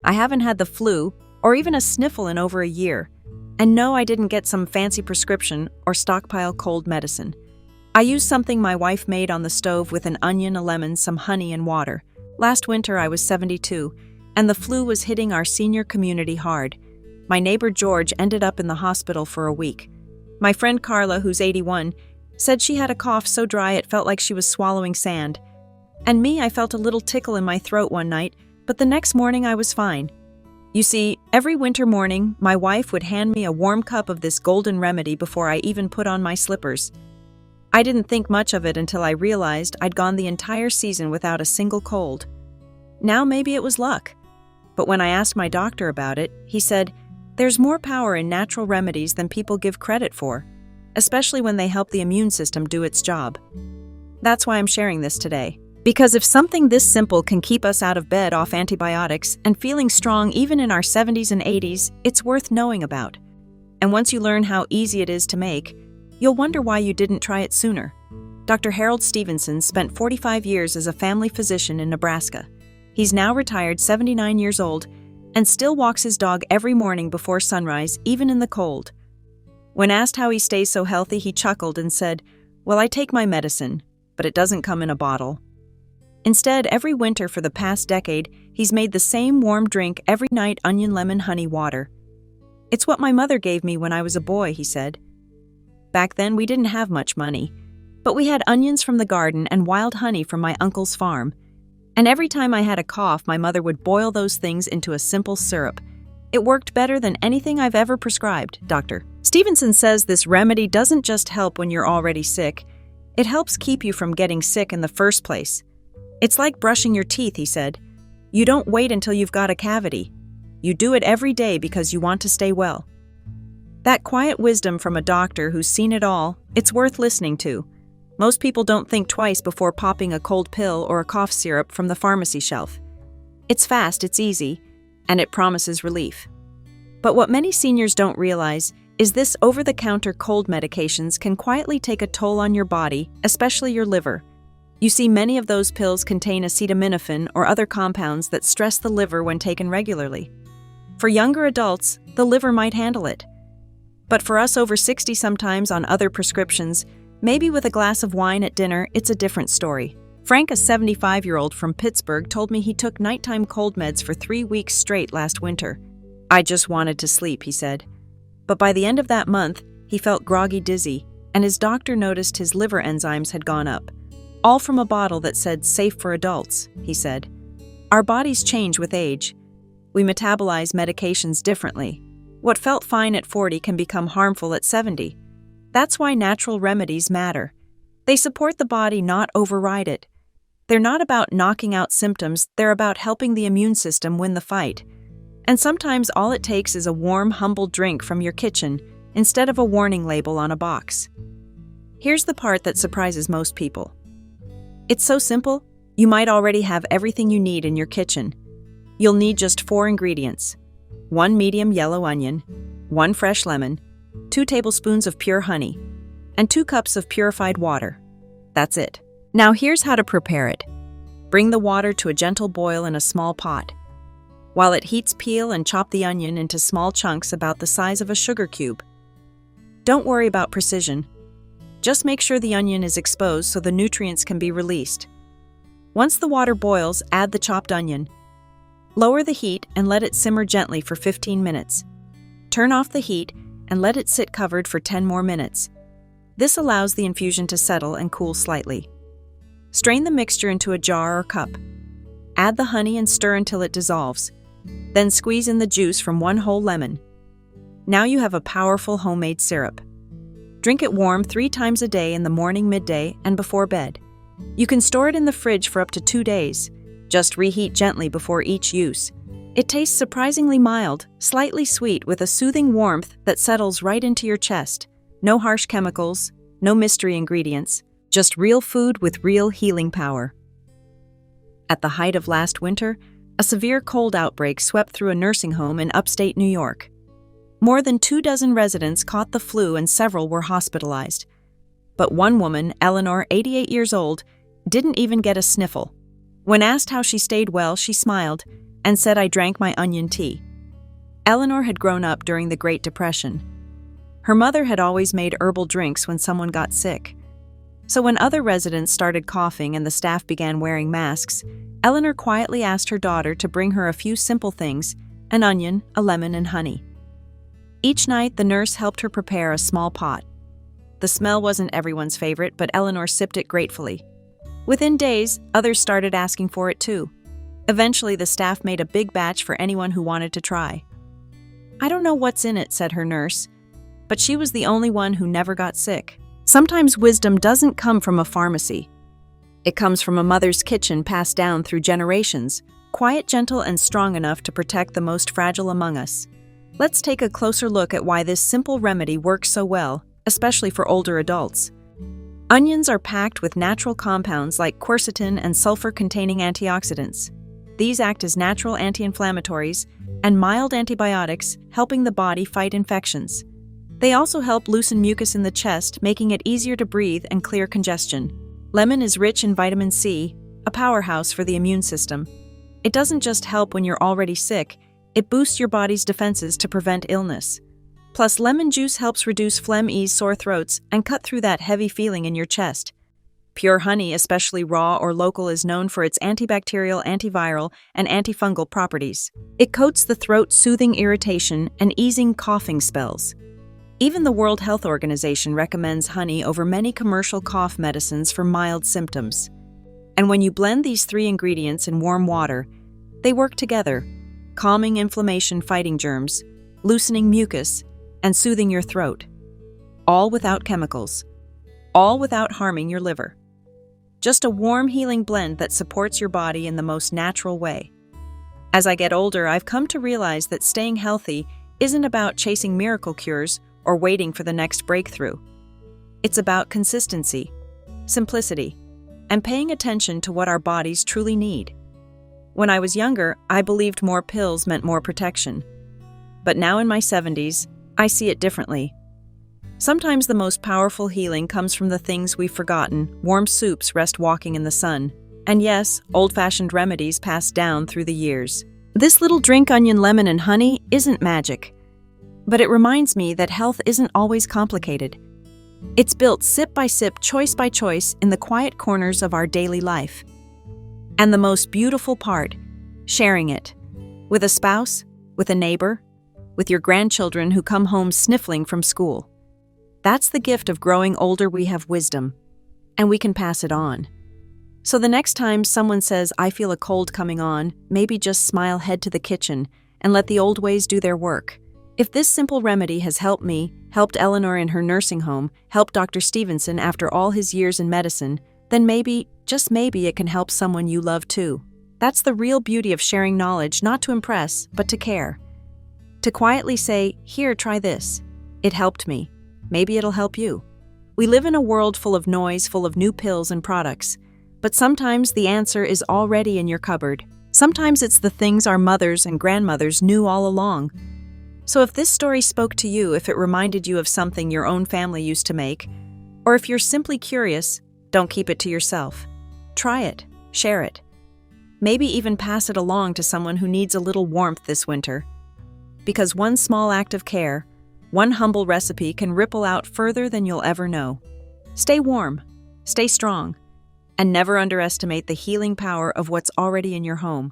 I haven't had the flu or even a sniffle in over a year. And no, I didn't get some fancy prescription or stockpile cold medicine. I used something my wife made on the stove with an onion, a lemon, some honey, and water. Last winter I was 72, and the flu was hitting our senior community hard. My neighbor George ended up in the hospital for a week. My friend Carla, who's 81, said she had a cough so dry it felt like she was swallowing sand. And me, I felt a little tickle in my throat one night, but the next morning I was fine. You see, every winter morning, my wife would hand me a warm cup of this golden remedy before I even put on my slippers. I didn't think much of it until I realized I'd gone the entire season without a single cold. Now maybe it was luck. But when I asked my doctor about it, he said, "There's more power in natural remedies than people give credit for, especially when they help the immune system do its job." That's why I'm sharing this today. Because if something this simple can keep us out of bed off antibiotics and feeling strong even in our 70s and 80s, it's worth knowing about. And once you learn how easy it is to make, you'll wonder why you didn't try it sooner. Dr. Harold Stevenson spent 45 years as a family physician in Nebraska. He's now retired, 79 years old, and still walks his dog every morning before sunrise, even in the cold. When asked how he stays so healthy, he chuckled and said, "Well, I take my medicine, but it doesn't come in a bottle." Instead, every winter for the past decade, he's made the same warm drink every night: onion, lemon, honey, water. "It's what my mother gave me when I was a boy," he said. Back then, we didn't have much money, but we had onions from the garden and wild honey from my uncle's farm. And every time I had a cough, my mother would boil those things into a simple syrup. It worked better than anything I've ever prescribed, Dr. Stevenson says this remedy doesn't just help when you're already sick. It helps keep you from getting sick in the first place. It's like brushing your teeth, he said. You don't wait until you've got a cavity. You do it every day because you want to stay well. That quiet wisdom from a doctor who's seen it all, it's worth listening to. Most people don't think twice before popping a cold pill or a cough syrup from the pharmacy shelf. It's fast, it's easy, and it promises relief. But what many seniors don't realize is this over-the-counter cold medications can quietly take a toll on your body, especially your liver. You see, many of those pills contain acetaminophen or other compounds that stress the liver when taken regularly. For younger adults, the liver might handle it. But for us over 60 sometimes on other prescriptions, maybe with a glass of wine at dinner, it's a different story. Frank, a 75-year-old from Pittsburgh, told me he took nighttime cold meds for 3 weeks straight last winter. "I just wanted to sleep," he said. But by the end of that month, he felt groggy, dizzy, and his doctor noticed his liver enzymes had gone up. All from a bottle that said "safe for adults," he said. Our bodies change with age. We metabolize medications differently. What felt fine at 40 can become harmful at 70. That's why natural remedies matter. They support the body, not override it. They're not about knocking out symptoms, they're about helping the immune system win the fight. And sometimes all it takes is a warm, humble drink from your kitchen instead of a warning label on a box. Here's the part that surprises most people. It's so simple, you might already have everything you need in your kitchen. You'll need just 4 ingredients: 1 medium yellow onion, 1 fresh lemon, 2 tablespoons of pure honey, and 2 cups of purified water. That's it. Now here's how to prepare it. Bring the water to a gentle boil in a small pot. While it heats, peel and chop the onion into small chunks about the size of a sugar cube. Don't worry about precision. Just make sure the onion is exposed so the nutrients can be released. Once the water boils, add the chopped onion. Lower the heat and let it simmer gently for 15 minutes. Turn off the heat and let it sit covered for 10 more minutes. This allows the infusion to settle and cool slightly. Strain the mixture into a jar or cup. Add the honey and stir until it dissolves. Then squeeze in the juice from 1 whole lemon. Now you have a powerful homemade syrup. Drink it warm 3 times a day in the morning, midday, and before bed. You can store it in the fridge for up to 2 days. Just reheat gently before each use. It tastes surprisingly mild, slightly sweet with a soothing warmth that settles right into your chest. No harsh chemicals, no mystery ingredients, just real food with real healing power. At the height of last winter, a severe cold outbreak swept through a nursing home in upstate New York. More than 24 residents caught the flu and several were hospitalized. But one woman, Eleanor, 88 years old, didn't even get a sniffle. When asked how she stayed well, she smiled and said I drank my onion tea. Eleanor had grown up during the Great Depression. Her mother had always made herbal drinks when someone got sick. So when other residents started coughing and the staff began wearing masks, Eleanor quietly asked her daughter to bring her a few simple things: an onion, a lemon, and honey. Each night, the nurse helped her prepare a small pot. The smell wasn't everyone's favorite, but Eleanor sipped it gratefully. Within days, others started asking for it too. Eventually, the staff made a big batch for anyone who wanted to try. "I don't know what's in it," said her nurse, but she was the only one who never got sick. Sometimes wisdom doesn't come from a pharmacy. It comes from a mother's kitchen passed down through generations, quiet, gentle, and strong enough to protect the most fragile among us. Let's take a closer look at why this simple remedy works so well, especially for older adults. Onions are packed with natural compounds like quercetin and sulfur-containing antioxidants. These act as natural anti-inflammatories and mild antibiotics, helping the body fight infections. They also help loosen mucus in the chest, making it easier to breathe and clear congestion. Lemon is rich in vitamin C, a powerhouse for the immune system. It doesn't just help when you're already sick, it boosts your body's defenses to prevent illness. Plus, lemon juice helps reduce phlegm, ease sore throats, and cut through that heavy feeling in your chest. Pure honey, especially raw or local, is known for its antibacterial, antiviral, and antifungal properties. It coats the throat, soothing irritation and easing coughing spells. Even the World Health Organization recommends honey over many commercial cough medicines for mild symptoms. And when you blend these three ingredients in warm water, they work together, calming inflammation, fighting germs, loosening mucus, and soothing your throat. All without chemicals. All without harming your liver. Just a warm, healing blend that supports your body in the most natural way. As I get older, I've come to realize that staying healthy isn't about chasing miracle cures or waiting for the next breakthrough. It's about consistency, simplicity, and paying attention to what our bodies truly need. When I was younger, I believed more pills meant more protection. But now in my 70s, I see it differently. Sometimes the most powerful healing comes from the things we've forgotten: warm soups, rest walking in the sun, and yes, old-fashioned remedies passed down through the years. This little drink, onion, lemon, and honey, isn't magic. But it reminds me that health isn't always complicated. It's built sip by sip, choice by choice, in the quiet corners of our daily life. And the most beautiful part, sharing it. With a spouse, with a neighbor, with your grandchildren who come home sniffling from school. That's the gift of growing older. We have wisdom, and we can pass it on. So the next time someone says, "I feel a cold coming on," maybe just smile, head to the kitchen, and let the old ways do their work. If this simple remedy has helped me, helped Eleanor in her nursing home, helped Dr. Stevenson after all his years in medicine, then maybe, just maybe, it can help someone you love too. That's the real beauty of sharing knowledge, not to impress, but to care. To quietly say, "Here, try this. It helped me. Maybe it'll help you." We live in a world full of noise, full of new pills and products. But sometimes the answer is already in your cupboard. Sometimes it's the things our mothers and grandmothers knew all along. So if this story spoke to you, if it reminded you of something your own family used to make, or if you're simply curious, don't keep it to yourself. Try it, share it. Maybe even pass it along to someone who needs a little warmth this winter. Because one small act of care, one humble recipe can ripple out further than you'll ever know. Stay warm, stay strong, and never underestimate the healing power of what's already in your home.